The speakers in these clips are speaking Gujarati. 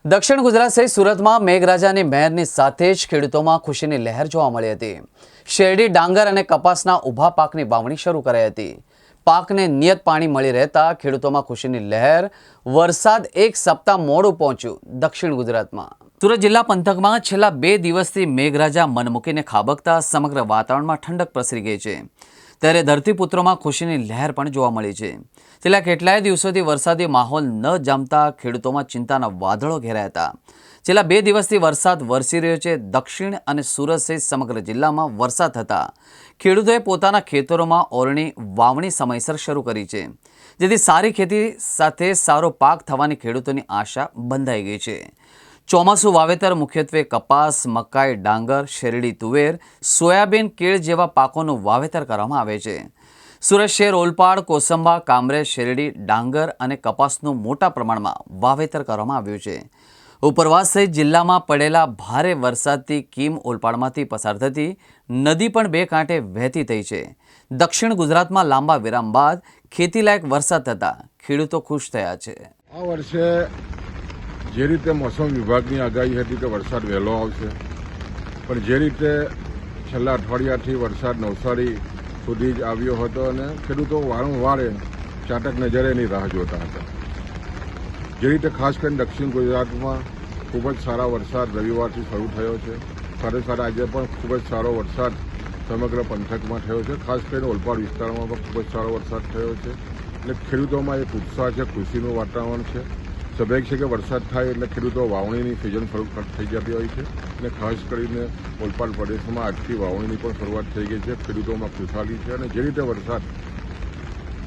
દક્ષિણ ગુજરાત સહિત સુરતમાં મેઘરાજાની મહેરની સાથે જ ખેડૂતોમાં ખુશીની લહેર જોવા મળી હતી। શેરડી, ડાંગર અને કપાસના ઊભા પાકની વાવણી શરૂ કરાઈ હતી। પાકને નિયત પાણી મળી રહેતા ખેડૂતોમાં ખુશીની લહેર। વરસાદ એક સપ્તાહ મોડું પહોંચ્યું દક્ષિણ ગુજરાતમાં। સુરત જિલ્લા પંથકમાં છેલ્લા 2 દિવસથી મેઘરાજા મન મૂકીને ખાબકતા સમગ્ર વાતાવરણમાં ઠંડક પ્રસરી ગઈ છે, ત્યારે ધરતીપુત્રોમાં ખુશીની લહેર પણ જોવા મળી છે। છેલ્લા કેટલાય દિવસોથી વરસાદી માહોલ ન જામતા ખેડૂતોમાં ચિંતાના વાદળો ઘેરાયા હતા। છેલ્લા 2 દિવસથી વરસાદ વરસી રહ્યો છે। દક્ષિણ અને સુરત સહિત સમગ્ર જિલ્લામાં વરસાદ થતા ખેડૂતોએ પોતાના ખેતરોમાં ઓરણી વાવણી સમયસર શરૂ કરી છે, જેથી સારી ખેતી સાથે સારો પાક થવાની ખેડૂતોની આશા બંધાઈ ગઈ છે। ચોમાસું વાવેતર મુખ્યત્વે કપાસ, મકાઈ, ડાંગર, શેરડી, તુવેર, સોયાબીન, કેળ જેવા પાકોનું વાવેતર કરવામાં આવે છે। સુરત શહેર, ઓલપાડ, કોસંબા, કામરેજ શેરડી, ડાંગર અને કપાસનું મોટા પ્રમાણમાં વાવેતર કરવામાં આવ્યું છે। ઉપરવાસ સહિત જિલ્લામાં પડેલા ભારે વરસાદથી કીમ ઓલપાડમાંથી પસાર થતી નદી પણ 2 કાંઠે વહેતી થઈ છે। દક્ષિણ ગુજરાતમાં લાંબા વિરામ બાદ ખેતીલાયક વરસાદ થતાં ખેડૂતો ખુશ થયા છે। આ વર્ષે જે રીતે મોસમ વિભાગની આગાહી હતી કે વરસાદ વહેલો આવશે, પણ જે રીતે છેલ્લા અઠવાડિયાથી વરસાદ નવસારી સુધી જ આવ્યો હતો અને ખેડૂતો વારંવાર ચાતક નજરે એની રાહ જોતા હતા। જે રીતે ખાસ કરીને દક્ષિણ ગુજરાતમાં ખૂબ જ સારા વરસાદ રવિવારથી શરૂ થયો છે, સાથે સાથે આજે પણ ખૂબ જ સારો વરસાદ સમગ્ર પંથકમાં થયો છે। ખાસ કરીને ઓલપાડ વિસ્તારમાં પણ ખૂબ જ સારો વરસાદ થયો છે, એટલે ખેડૂતોમાં એક ઉત્સાહ છે, ખુશીનું વાતાવરણ છે। સ્વાભાવિક છે કે વરસાદ થાય એટલે ખેડૂતો વાવણીની સિઝન શરૂ થઈ જતી હોય છે, અને ખાસ કરીને ઓલપાડ પ્રદેશમાં આજથી વાવણીની પણ શરૂઆત થઈ ગઈ છે। ખેડૂતોમાં ખુશાલી છે, અને જે રીતે વરસાદ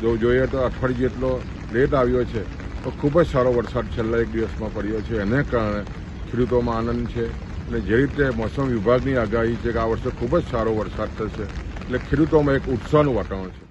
જો જોઈએ તો અઠવાડિયે જેટલો લેટ આવ્યો છે, તો ખૂબ જ સારો વરસાદ છેલ્લા 1 દિવસમાં પડ્યો છે। એને કારણે ખેડૂતોમાં આનંદ છે, અને જે રીતે મોસમ વિભાગની આગાહી છે કે આ વર્ષે ખૂબ જ સારો વરસાદ થશે, એટલે ખેડૂતોમાં એક ઉત્સાહનું વાતાવરણ છે।